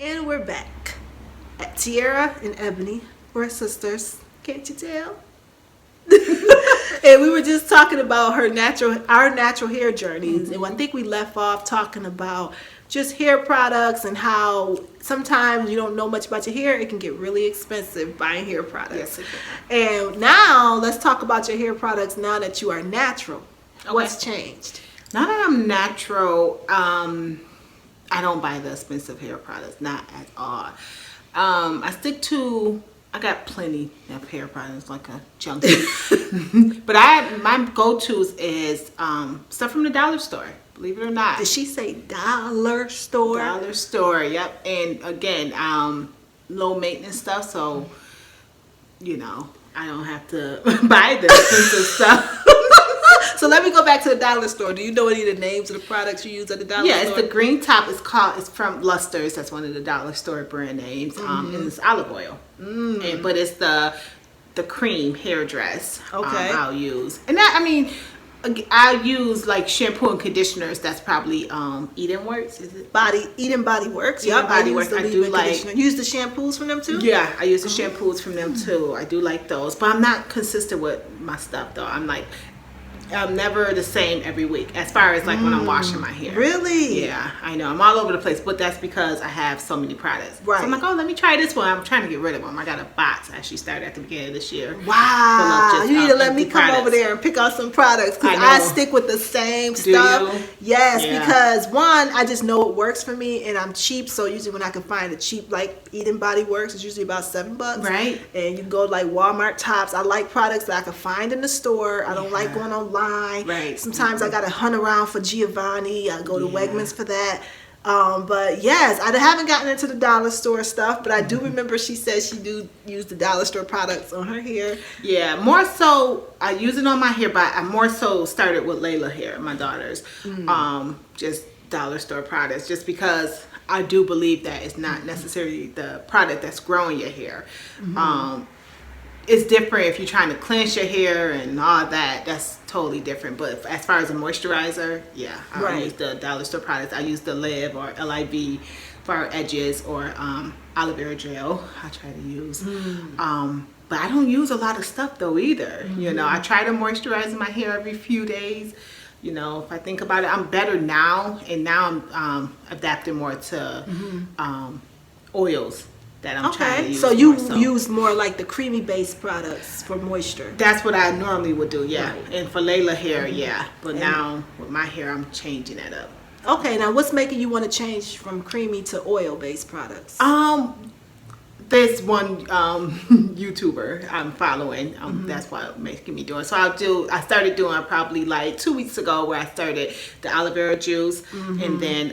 And we're back at Tiara and Ebony. We're sisters. Can't you tell? And we were just talking about our natural hair journeys. And I think we left off talking about just hair products and how sometimes you don't know much about your hair. It can get really expensive buying hair products. Yes, it can. And now let's talk about your hair products now that you are natural. Okay. What's changed? Now that I'm natural, I don't buy the expensive hair products, not at all. I got plenty of hair products like a junkie. But my go-tos is stuff from the dollar store, believe it or not. Did she say dollar store? Dollar store, yep. And again, low maintenance stuff, so I don't have to buy the expensive stuff. So let me go back to the dollar store. Do you know any of the names of the products you use at the dollar store? Yeah, it's the green top. It's from Luster's. That's one of the dollar store brand names. And it's olive oil. But it's the cream hair dress. Okay. I'll use. And I'll use like shampoo and conditioners. That's probably Eden Works. Is it? Eden Body Works. Eden Body Works. I do like. Use the shampoos from them too. Yeah, I use the shampoos from them too. I do like those, but I'm not consistent with my stuff though. I'm never the same every week as far as like when I'm washing my hair. Really? Yeah, I know. I'm all over the place, but that's because I have so many products. Right. So I'm like, let me try this one. I'm trying to get rid of them. I got a box I actually started at the beginning of this year. Wow. You need to let me come products. over there and pick out some products because I I know. stick with the same Do stuff. you? Yes, Yeah. because one, I just know it works for me and I'm cheap. So usually when I can find a cheap like Eden Body Works, it's usually about $7. Right. And you can go to like Walmart Tops. I like products that I can find in the store. I don't like going online. Right. Sometimes I got to hunt around for Giovanni. I go to Wegmans for that. But yes, I haven't gotten into the dollar store stuff, but I do remember she said she do use the dollar store products on her hair. Yeah, more so I use it on my hair, but I more so started with Layla hair, my daughter's. Just dollar store products, just because I do believe that it's not necessarily the product that's growing your hair. It's different if you're trying to cleanse your hair and all that. That's totally different. But as far as a moisturizer, yeah, I use the dollar store products. I use the Liv or LIV for our edges, or aloe vera gel I try to use. But I don't use a lot of stuff though either. I try to moisturize my hair every few days. If I think about it, I'm better now, and now I'm adapting more to oils that I'm trying to use. So you use more like the creamy based products for moisture. That's what I normally would do, yeah. Right. And for Layla hair, yeah. But now with my hair, I'm changing that up. Okay, now what's making you want to change from creamy to oil based products? There's one YouTuber I'm following. That's what making me do it. So I started doing probably like 2 weeks ago, where I started the aloe vera juice, and then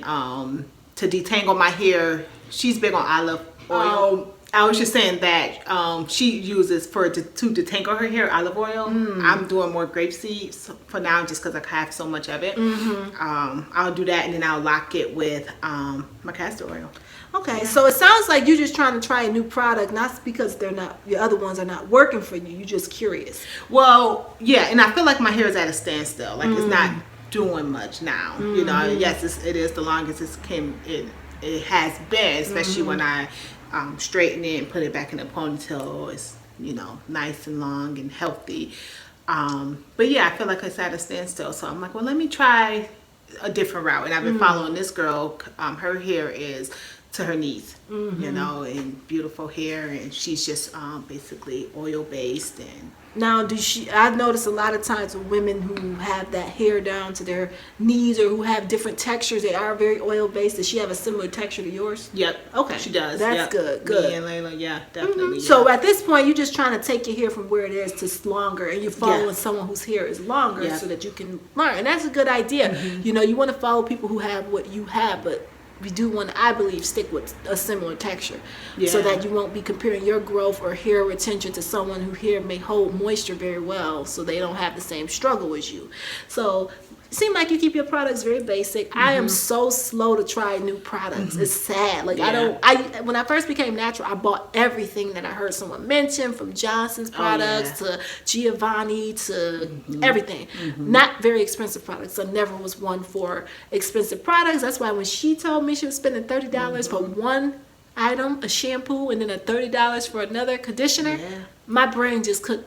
to detangle my hair, she's big on olive oil. I was just saying that she uses to detangle her hair olive oil. I'm doing more grapeseed for now, just because I have so much of it. I'll do that, and then I'll lock it with my castor oil. Okay, so it sounds like you're just trying to try a new product, not because your other ones are not working for you. You're just curious. Well, yeah, and I feel like my hair is at a standstill. Like it's not doing much now. Yes, it is the longest it has been, especially when I straighten it and put it back in a ponytail. It's nice and long and healthy. But yeah, I feel like it's at a standstill. So I'm like, well, let me try a different route. And I've been following this girl. Her hair is to her knees, and beautiful hair, and she's just basically oil based. And now, I've noticed a lot of times with women who have that hair down to their knees, or who have different textures, they are very oil based. Does she have a similar texture to yours? Yep. Okay. She does. That's yep. good. Me and Layla, yeah, definitely. Yeah. So at this point, you're just trying to take your hair from where it is to longer, and you're following someone whose hair is longer so that you can learn. And that's a good idea. You want to follow people who have what you have, but we do want to, I believe, stick with a similar texture, so that you won't be comparing your growth or hair retention to someone whose hair may hold moisture very well, so they don't have the same struggle as you. So it seems like you keep your products very basic. I am so slow to try new products. It's sad. Like when I first became natural, I bought everything that I heard someone mention, from Johnson's products to Giovanni to everything. Not very expensive products. I never was one for expensive products. That's why when she told me she was spending $30 for one item, a shampoo, and then a $30 for another conditioner, my brain just couldn't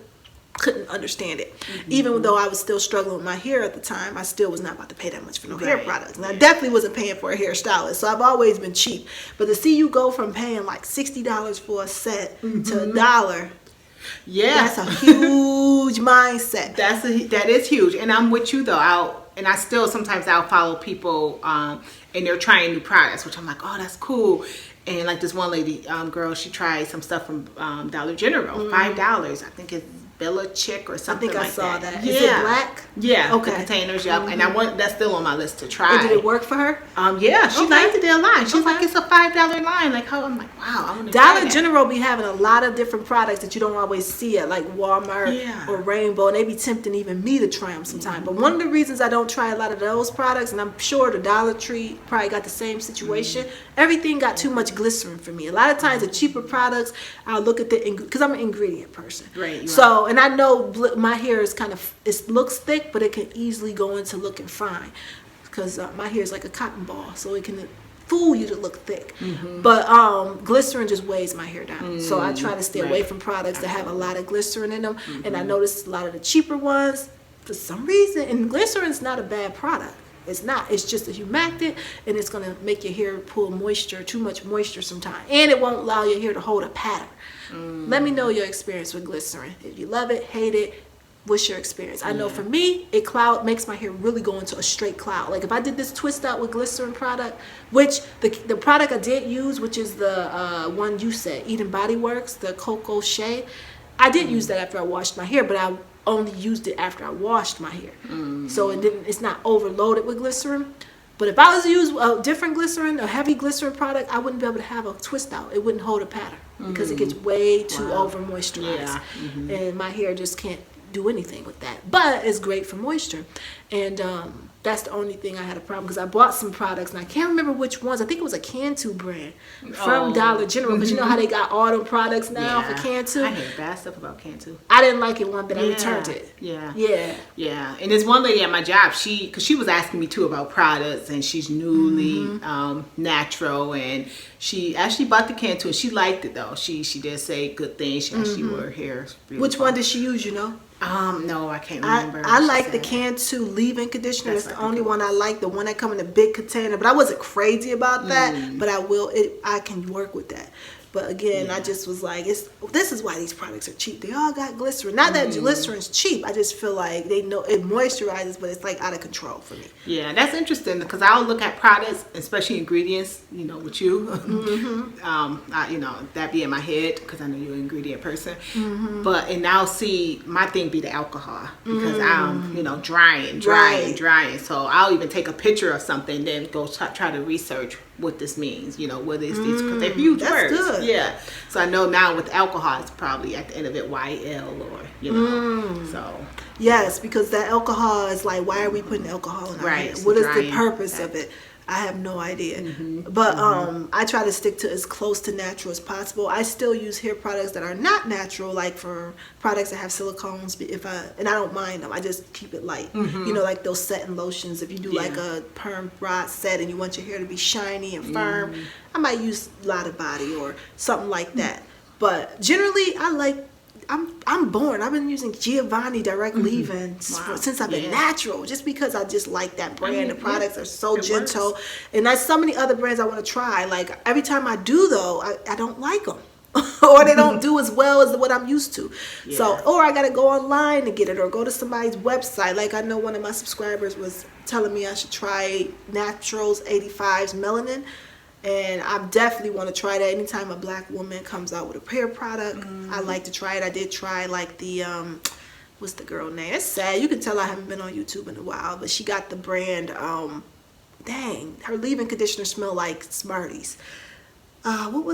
understand it. Even though I was still struggling with my hair at the time, I still was not about to pay that much for no hair products. And I definitely wasn't paying for a hairstylist. So I've always been cheap. But to see you go from paying like $60 for a set to $1, that's a huge mindset. That is huge. And I'm with you though. I still sometimes I'll follow people and they're trying new products, which I'm like, oh, that's cool. And like this one lady, girl, she tried some stuff from Dollar General, $5. I think it's Bella Chick or something like that. I think I saw that. Is it black? Yeah. Okay. The containers, and that's still on my list to try. And did it work for her? Yeah, she liked the line. She's like, it's a $5 line. Like, how? I'm like, wow, I want to Dollar General be having a lot of different products that you don't always see at like Walmart or Rainbow, and they be tempting even me to try them sometimes. But one of the reasons I don't try a lot of those products, and I'm sure the Dollar Tree probably got the same situation, everything got too much glycerin for me. A lot of times the cheaper products, I'll look at because I'm an ingredient person. Right. So, and I know my hair is it looks thick, but it can easily go into looking fine because my hair is like a cotton ball, so it can fool you to look thick. But glycerin just weighs my hair down. So I try to stay away from products that have a lot of glycerin in them. And I noticed a lot of the cheaper ones, for some reason, and glycerin's not a bad product. It's not. It's just a humectant, and it's going to make your hair pull moisture, too much moisture sometimes. And it won't allow your hair to hold a pattern. Let me know your experience with glycerin. If you love it, hate it, what's your experience? I know for me, it makes my hair really go into a straight cloud. Like if I did this twist out with glycerin product, which the product I did use, which is the one you said, Eden Body Works, the Cocoa Shea, I did use that after I washed my hair, but I only used it after I washed my hair. So it's not overloaded with glycerin. But if I was to use a different glycerin, a heavy glycerin product, I wouldn't be able to have a twist out. It wouldn't hold a pattern because it gets way too over moisturized. And my hair just can't do anything with that. But it's great for moisture. And that's the only thing I had a problem, because I bought some products and I can't remember which ones. I think it was a Cantu brand from Dollar General, because you know how they got all them products now for Cantu. I heard bad stuff about Cantu. I didn't like it one bit. I returned it. Yeah. And there's one lady at my job, because she was asking me too about products, and she's newly natural, and she actually bought the Cantu and she liked it though. She did say good things. She actually wore her hair. Which one did she use, you know? No, I can't remember. I like the Cantu leave-in conditioner. That's the only one I like. The one that come in a big container. But I wasn't crazy about that. But I can work with that. But again, I just was like, this is why these products are cheap. They all got glycerin. Not that glycerin's cheap. I just feel like they know it moisturizes, but it's like out of control for me. Yeah, that's interesting, because I'll look at products, especially ingredients, with you. That be in my head, because I know you're an ingredient person. And I'll see, my thing be the alcohol, because I'm, drying. So I'll even take a picture of something, then go try to research what this means, what is these, because they're huge words. Good. Yeah. So I know now with alcohol, it's probably at the end of it YL or, so. Yes, because that alcohol is like, why are we putting alcohol in our hair? What is the purpose of it? I have no idea. But I try to stick to as close to natural as possible. I still use hair products that are not natural, like for products that have silicones, and I don't mind them. I just keep it light. Like those setting lotions. If you do like a perm rod set and you want your hair to be shiny and firm, I might use Lotta Body or something like that. But generally, I'm born. I've been using Giovanni direct leave-in since I've been natural, just because I just like that brand. The products are so gentle, and there's so many other brands I want to try. Like every time I do, though, I don't like them, or they don't do as well as what I'm used to. So, or I gotta go online to get it, or go to somebody's website. Like I know one of my subscribers was telling me I should try Naturals 85's Melanin. And I definitely want to try that anytime a black woman comes out with a hair product. I like to try it. I did try like the, what's the girl name? It's sad. You can tell I haven't been on YouTube in a while. But she got the brand, her leave-in conditioner smelled like Smarties. What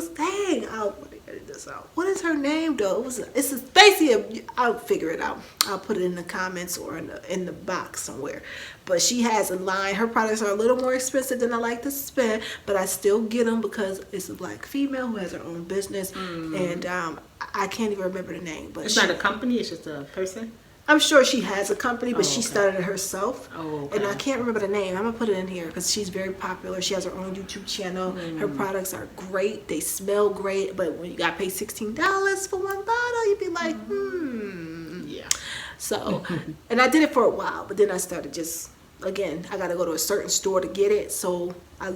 is her name though? It's Stacey. I'll figure it out. I'll put it in the comments or in the box somewhere. But she has a line. Her products are a little more expensive than I like to spend, but I still get them because it's a black female who has her own business, and I can't even remember the name. But it's not a company. It's just a person. I'm sure she has a company, but she started it herself. Oh, okay. And I can't remember the name. I'm going to put it in here because she's very popular. She has her own YouTube channel. Her products are great. They smell great. But when you got to pay $16 for one bottle, you'd be like, Yeah. So, and I did it for a while, but then I started just, again, I got to go to a certain store to get it. So I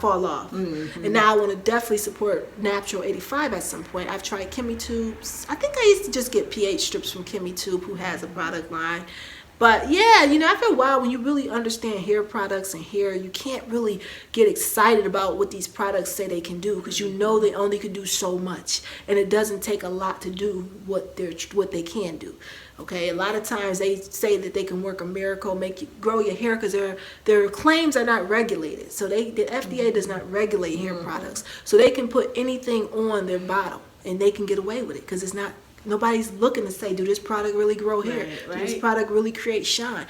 fall off. And now I want to definitely support Natural 85 at some point. I've tried Kimmy Tubes. I think I used to just get pH strips from Kimmy Tube, who has a product line. But yeah, after a while, when you really understand hair products and hair, you can't really get excited about what these products say they can do, because they only can do so much, and it doesn't take a lot to do what they can do. Okay, a lot of times they say that they can work a miracle, make you grow your hair, because their claims are not regulated. So the FDA does not regulate hair products, so they can put anything on their bottle and they can get away with it, because it's not. Nobody's looking to say, do this product really grow hair? Right. Do this product really create shine?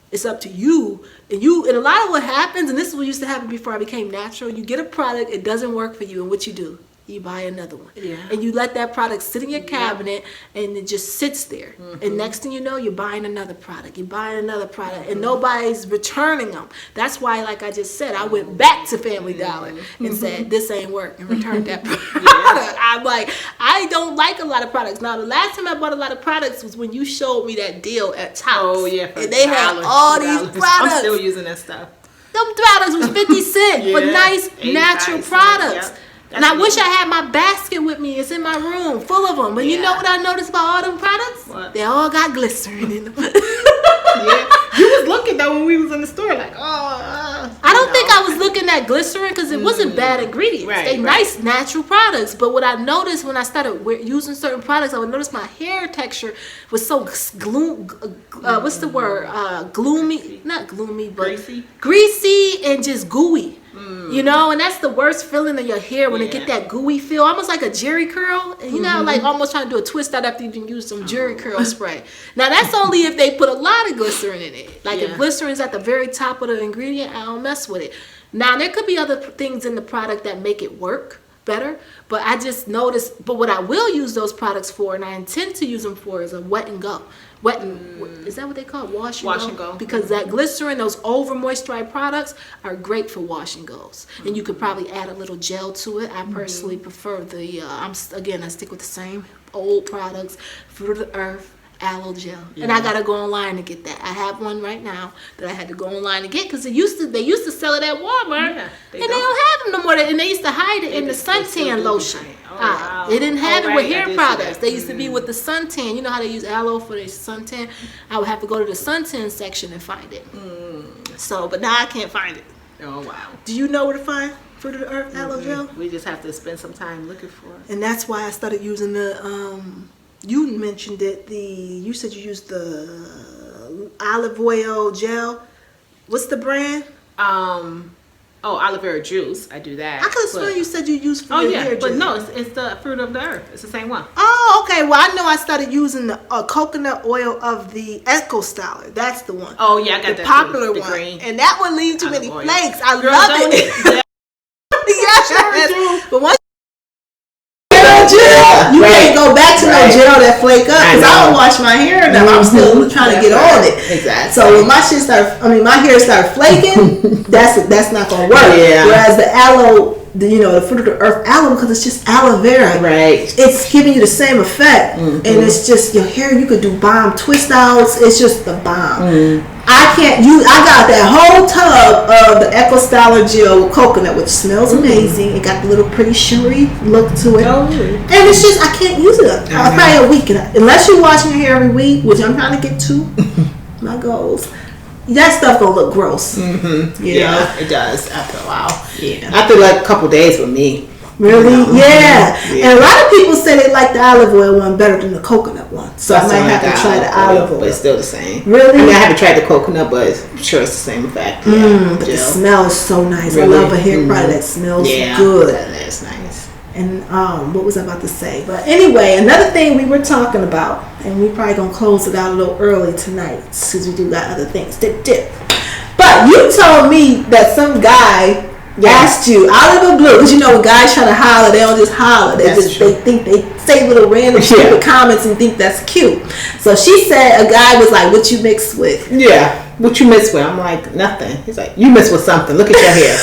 It's up to you. And a lot of what happens, and this is what used to happen before I became natural, you get a product, it doesn't work for you, and what you do? You buy another one. Yeah. And you let that product sit in your cabinet, and it just sits there. And next thing you know, you're buying another product. You're buying another product, and nobody's returning them. That's why, like I just said, I went back to Family Dollar and said, this ain't work, and returned that product. I'm like, I don't like a lot of products. Now, the last time I bought a lot of products was when you showed me that deal at Tops. Oh, yeah. And they had all these products. I'm still using that stuff. Them products was 50 cents for nice, 85 natural cents, products. yep. And I wish I had my basket with me. It's in my room, full of them. But you know what I noticed about all them products? What? They all got glycerin in them. Yeah. You was looking though when we was in the store, like, I don't think I was looking at glycerin because it wasn't bad ingredients. They nice natural products. But what I noticed when I started using certain products, I would notice my hair texture was so what's the word? Gloomy, not gloomy, but greasy and just gooey. And that's the worst feeling of your hair when it get that gooey feel, almost like a Jerry curl. And like almost trying to do a twist out after you use some Jerry curl spray. Now that's only if they put a lot of glycerin in it. Like if glycerin's at the very top of the ingredient, I don't mess with it. Now there could be other things in the product that make it work better, but I just noticed. But what I will use those products for, and I intend to use them for, is a wet and go. Is that what they call it? Wash and go? Because that glycerin, those over moisturized products are great for wash and goes. And you could probably add a little gel to it. I personally prefer the I stick with the same old products, Fruit of the Earth aloe gel. And I gotta go online to get that. I have one right now that I had to go online to get, because they used to sell it at Walmart, they don't have them no more. And they used to hide it in the suntan lotion. They didn't have it with hair products. They used to be with the suntan. You know how they use aloe for their suntan? I would have to go to the suntan section and find it. So, but now I can't find it. Oh wow! Do you know where to find Fruit of the Earth aloe gel? We just have to spend some time looking for it. And that's why I started using the. You mentioned it. You said you used the olive oil gel. What's the brand? Aloe vera juice. I do that. I could have sworn you said you used for your hair gel. But no, it's the Fruit of the Earth. It's the same one. Oh, okay. Well, I know I started using the coconut oil of the Eco Styler. That's the one. Oh yeah, I got the popular one. Green. And that one leaves too many flakes. I love it. Yes. But once you can't go back to no gel that flake up, because I don't wash my hair enough. I'm still trying to get on it. Exactly. So when my hair start flaking, that's not gonna work. Yeah. Whereas the aloe, the Fruit of the Earth aloe, because it's just aloe vera. Right. It's giving you the same effect, and it's just your hair. You could do bomb twist outs. It's just the bomb. I got that whole tub of the Eco Styler gel with coconut, which smells amazing. It got the little pretty shimmery look to it. And it's just, I can't use it. Probably a week. Unless you're washing your hair every week, which I'm trying to get to, my goals. That stuff gonna look gross. Yeah, it does after a while. Yeah. After like a couple days with me. Really? Yeah. And a lot of people say they like the olive oil one better than the coconut one. So I might have to try the olive oil. But it's still the same. Really? I mean, I haven't tried the coconut, but I'm sure it's the same effect. But the smell is so nice. Really? I love a hair product that smells good. That's nice. And what was I about to say? But anyway, another thing we were talking about, and we probably gonna close it out a little early tonight, because we do got other things to do. But you told me that some guy asked you out of the blue, because you know when guys try to holler, they don't just holler. They think they say little random stupid comments and think that's cute. So she said a guy was like, "What you mix with?" Yeah. What you mix with? I'm like, nothing. He's like, you mix with something. Look at your hair.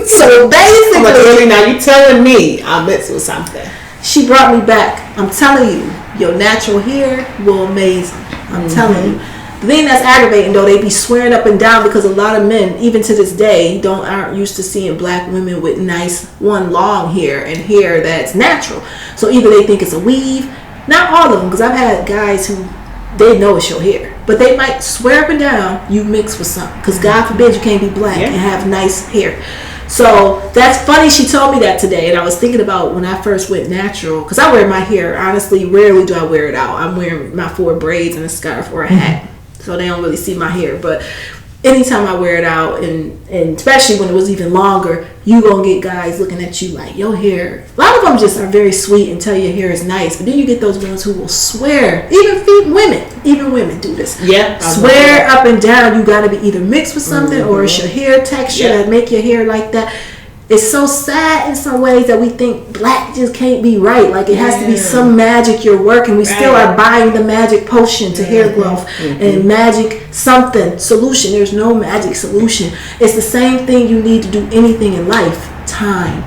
So basically, I'm like, really? Now you telling me I mix with something. She brought me back. I'm telling you, your natural hair will amaze me. I'm telling you. The thing that's aggravating though, they be swearing up and down because a lot of men, even to this day, aren't used to seeing black women with nice long hair and hair that's natural. So either they think it's a weave, not all of them, because I've had guys who they know it's your hair, but they might swear up and down you mix with something, because God forbid you can't be black and have nice hair. So that's funny she told me that today, and I was thinking about when I first went natural, because I wear my hair, honestly, rarely do I wear it out. I'm wearing my 4 braids and a scarf or a hat, so they don't really see my hair, but anytime I wear it out, and especially when it was even longer, you gonna get guys looking at you like, your hair, a lot of them just are very sweet and tell you your hair is nice, but then you get those ones who will swear, even women do this, swear up and down you gotta be either mixed with something or it's your hair texture that make your hair like that. It's so sad in some ways that we think black just can't be right. Like it has to be some magic you're working. We still are buying the magic potion to hair growth and magic something solution. There's no magic solution. It's the same thing you need to do anything in life. Time,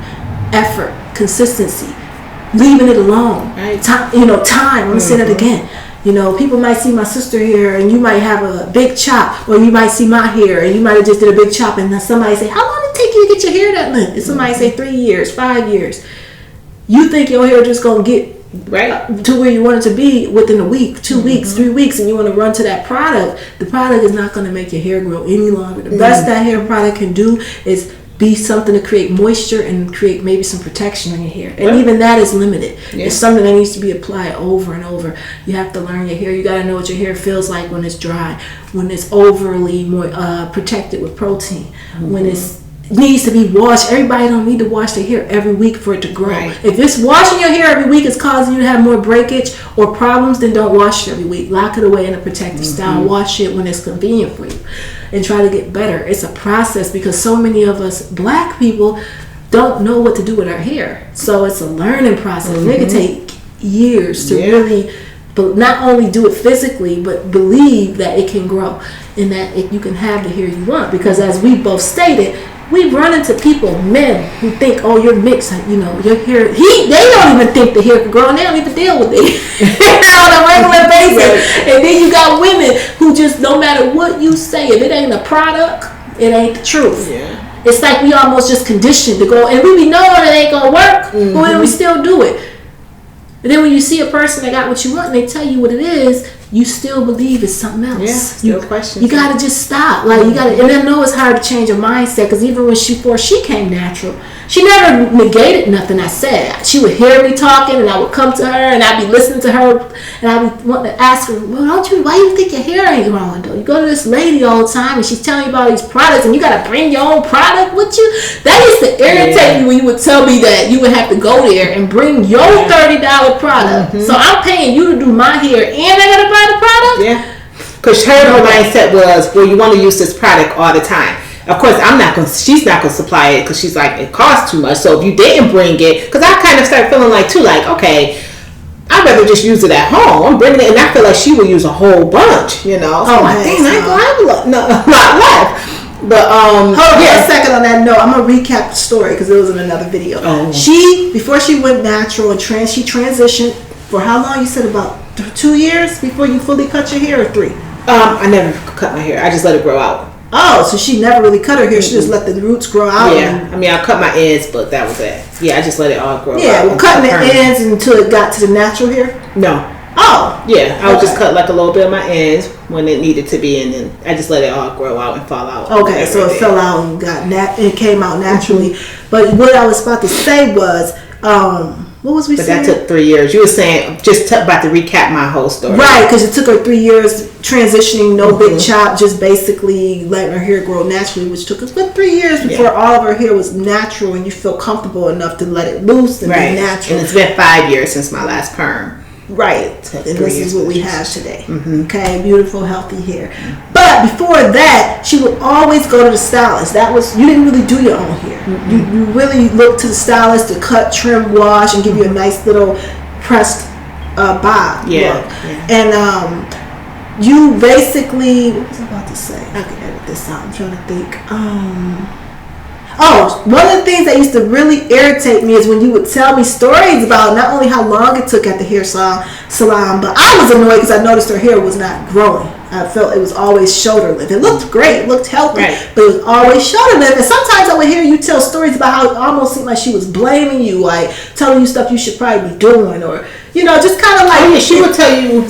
effort, consistency, leaving it alone. Time. I'm gonna say that again. People might see my sister here and you might have a big chop, or you might see my hair and you might have just did a big chop, and then somebody say, how long did it take you to get your hair that length? And somebody say 3 years, 5 years. You think your hair just gonna get to where you want it to be within a week, 2 weeks, 3 weeks, and you want to run to that product. The product is not going to make your hair grow any longer. The best that hair product can do is be something to create moisture and create maybe some protection on your hair. And even that is limited. It's something that needs to be applied over and over. You have to learn your hair. You got to know what your hair feels like when it's dry, when it's overly more protected with protein, when it needs to be washed. Everybody don't need to wash their hair every week for it to grow. If it's washing your hair every week is causing you to have more breakage or problems, then don't wash it every week. Lock it away in a protective style. Wash it when it's convenient for you and try to get better. It's a process because so many of us black people don't know what to do with our hair. So it's a learning process. It can take years to really not only do it physically, but believe that it can grow and that you can have the hair you want. Because as we both stated, we run into people, men, who think, oh, you're mixed, your hair. They don't even think the hair can grow, and they don't even deal with it on a regular basis. And then you got women who just, no matter what you say, if it ain't a product, it ain't the truth. It's like we almost just conditioned to go, and we be knowing it ain't gonna work, but then we still do it. And then when you see a person that got what you want and they tell you what it is, you still believe it's something else. Still question. You gotta just stop. You gotta, and I know it's hard to change your mindset, because even when before she came natural, she never negated nothing I said. She would hear me talking, and I would come to her, and I'd be listening to her, and I'd be wanting to ask her, well, why you think your hair ain't growing though? You go to this lady all the time, and she's telling you about these products, and you gotta bring your own product with you. That used to irritate me when you would tell me that you would have to go there and bring your $30 product. So I'm paying you to do my hair, and I gotta buy the product? Because her mindset was, well, you want to use this product all the time. Of course, she's not going to supply it because she's like, it costs too much. So if you didn't bring it, because I kind of started feeling okay, I'd rather just use it at home. I'm bringing it, and I feel like she would use a whole bunch, So I'm like, dang, I ain't going to have a lot left. But hold on a second on that note. I'm gonna recap the story because it was in another video. Before she went natural and she transitioned for how long? You said about 2 years before you fully cut your hair, or 3? I never cut my hair. I just let it grow out. Oh, so she never really cut her hair. She just let the roots grow out. Yeah, I cut my ends, but that was it. Yeah, I just let it all grow out. Yeah, well, cutting the ends until it got to the natural hair? No. Oh. Yeah, I would just cut like a little bit of my ends when it needed to be, and then I just let it all grow out and fall out. Okay, so it fell out and it came out naturally. But what I was about to say was, what was we saying? But that took 3 years. You were saying, about to recap my whole story. Right, because it took her 3 years transitioning, no big chop, just basically letting her hair grow naturally, which took us 3 years before all of her hair was natural, and you feel comfortable enough to let it loose and be natural. And it's been 5 years since my last perm. Right, and this is what we have today. Okay, beautiful, healthy hair. But before that, she would always go to the stylist. That was, you didn't really do your own hair. You really looked to the stylist to cut, trim, wash, and give you a nice little pressed bob look. And you basically, what was I about to say? I can edit this out. I'm trying to think. One of the things that used to really irritate me is when you would tell me stories about not only how long it took at the hair salon, but I was annoyed because I noticed her hair was not growing. I felt it was always shoulder length. It looked great, it looked healthy, but it was always shoulder length. And sometimes I would hear you tell stories about how it almost seemed like she was blaming you, like telling you stuff you should probably be doing, or just kind of like. She would tell you,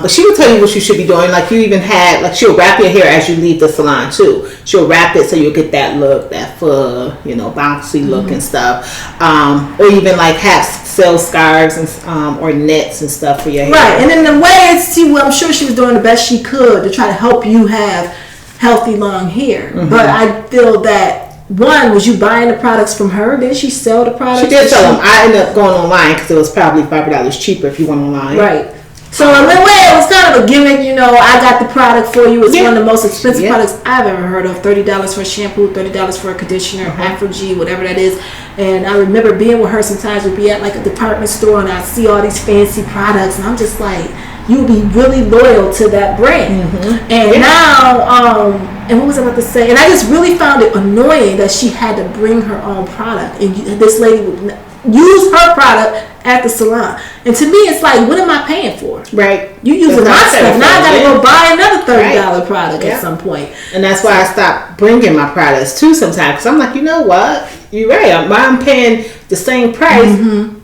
but she would tell you what you should be doing. Like you even had, like she'll wrap your hair as you leave the salon too. She'll wrap it so you'll get that look, that fur, bouncy look and stuff. Or even like have sell scarves and or nets and stuff for your hair. Right, and in the way I'm sure she was doing the best she could to try to help you have healthy long hair. But I feel that one, was you buying the products from her? Did she sell the products? She did sell them. I ended up going online because it was probably $5 cheaper if you went online. Right. So in a way, it was kind of a gimmick. I got the product for you. It's one of the most expensive products I've ever heard of. $30 for a shampoo, $30 for a conditioner, Afro-G, whatever that is. And I remember being with her sometimes. We'd be at like a department store and I'd see all these fancy products. And I'm just like, you'll be really loyal to that brand. And now, and what was I about to say? And I just really found it annoying that she had to bring her own product. And this lady would use her product at the salon. And to me, it's like, what am I paying for? Right. You using my stuff. Now I got to go buy another $30 product at some point. And that's why I stopped bringing my products too sometimes. Because I'm like, you know what? You're right. I'm paying the same price,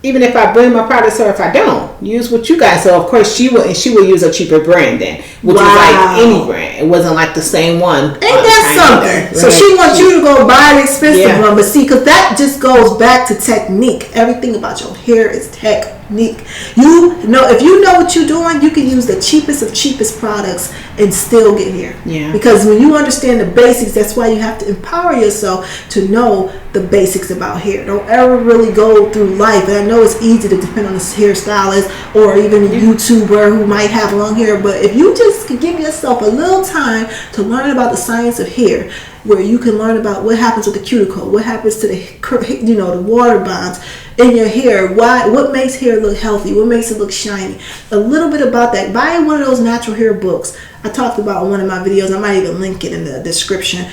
even if I bring my products or if I don't. Use what you guys. So of course she will use a cheaper brand then, which is like any brand. It wasn't like the same one. Ain't that something? Right. So she wants you to go buy an expensive one, but see, because that just goes back to technique. Everything about your hair is technique. If you know what you're doing, you can use the cheapest of cheapest products and still get hair. Yeah. Because when you understand the basics, that's why you have to empower yourself to know the basics about hair. Don't ever really go through life. And I know it's easy to depend on a hairstylist or even a YouTuber who might have long hair, but if you just can give yourself a little time to learn about the science of hair, where you can learn about what happens with the cuticle, what happens to the water bonds in your hair, what makes hair look healthy, what makes it look shiny, a little bit about that. Buy one of those natural hair books I talked about in one of my videos. I might even link it in the description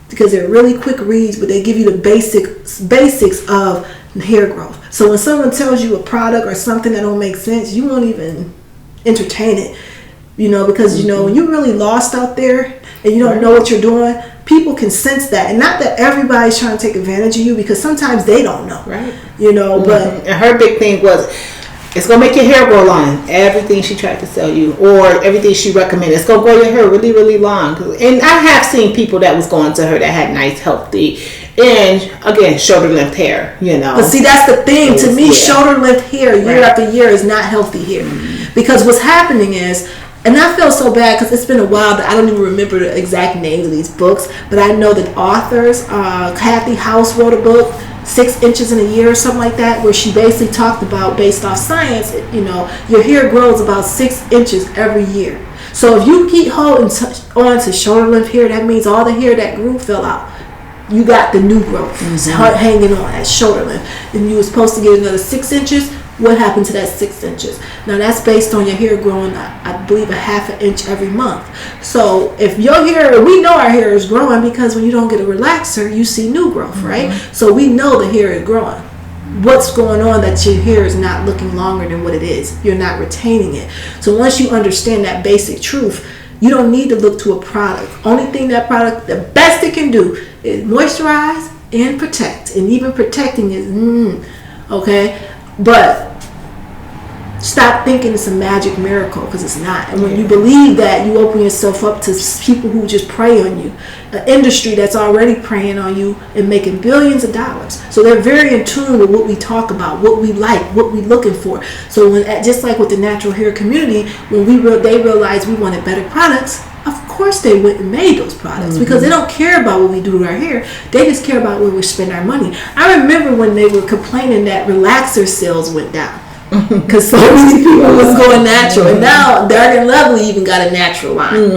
because they're really quick reads, but they give you the basics of hair growth. So when someone tells you a product or something that don't make sense, you won't even entertain it, because when you're really lost out there and you don't know what you're doing, people can sense that. And not that everybody's trying to take advantage of you, because sometimes they don't know. Right. But and her big thing was, it's going to make your hair grow long. Everything she tried to sell you, or everything she recommended, it's going to grow your hair really, really long. And I have seen people that was going to her that had nice, healthy, and again, shoulder length hair, But see, that's the thing. To me, shoulder length hair year after year is not healthy hair. Because what's happening is, and I feel so bad because it's been a while that I don't even remember the exact names of these books, but I know that authors, Kathy House wrote a book, 6 inches in a year or something like that, where she basically talked about, based off science, your hair grows about 6 inches every year. So if you keep holding on to shoulder length hair, that means all the hair that grew fell out. You got the new growth hanging on at shoulder length, and you were supposed to get another 6 inches. What happened to that 6 inches? Now that's based on your hair growing, I believe, a half an inch every month. So if your hair, we know our hair is growing because when you don't get a relaxer, you see new growth, right? So we know the hair is growing. What's going on that your hair is not looking longer than what it is? You're not retaining it. So once you understand that basic truth, you don't need to look to a product. Only thing that product, the best it can do is moisturize and protect. And even protecting is, okay? But stop thinking it's a magic miracle, because it's not. And when you believe that, you open yourself up to people who just prey on you, an industry that's already preying on you and making billions of dollars. So they're very in tune with what we talk about, what we like, what we're looking for. So when, just like with the natural hair community, when they realized we wanted better products, of course they went and made those products, because they don't care about what we do to our hair. They just care about where we spend our money. I remember when they were complaining that relaxer sales went down. Because so many people was going natural, and now Dark and Lovely even got a natural line. You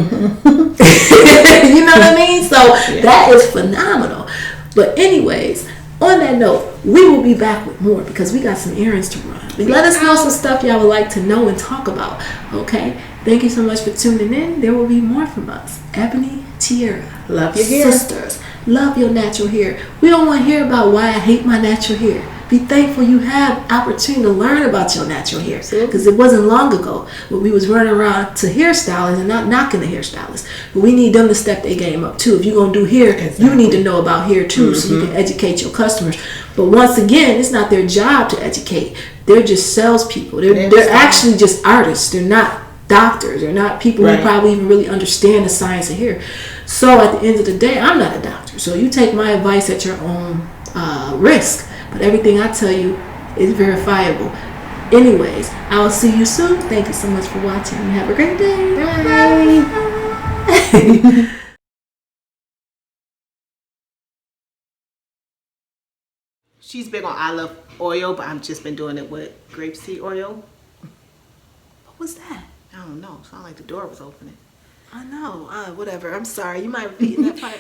know what I mean? So that is phenomenal. But anyways, on that note, we will be back with more because we got some errands to run. But let us know some stuff y'all would like to know and talk about. Okay? Thank you so much for tuning in. There will be more from us. Ebony, Tierra. Love your hair. Sisters. Love your natural hair. We don't want to hear about why I hate my natural hair. Be thankful you have opportunity to learn about your natural hair. Because it wasn't long ago when we was running around to hairstylists and not knocking the hairstylists. But we need them to step their game up too. If you're going to do hair, you need to know about hair too, so you can educate your customers. But once again, it's not their job to educate. They're just salespeople. They're actually just artists. They're not doctors. They're not people who probably even really understand the science of hair. So at the end of the day, I'm not a doctor. So you take my advice at your own risk. But everything I tell you is verifiable. Anyways, I will see you soon. Thank you so much for watching. Have a great day. Bye. She's big on olive oil, but I've just been doing it with grapeseed oil. What was that? I don't know. It sounded like the door was opening. I know. Whatever. I'm sorry. You might repeat that part.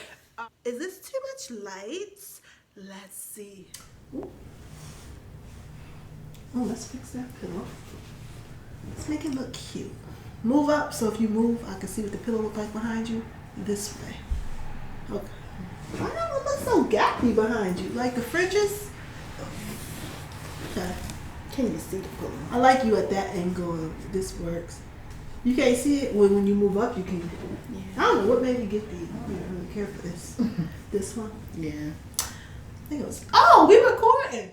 Is this too much lights? Let's see. Ooh. Oh, let's fix that pillow. Let's make it look cute. Move up so if you move, I can see what the pillow looks like behind you. This way. Okay. Why don't it look so gappy behind you? Like the fringes? Okay. Can you see the pillow? I like you at that angle. This works. You can't see it when you move up. You can. Yeah. I don't know what made you get the. You don't really care for this. This one. Yeah. I think it was. Oh, we recording.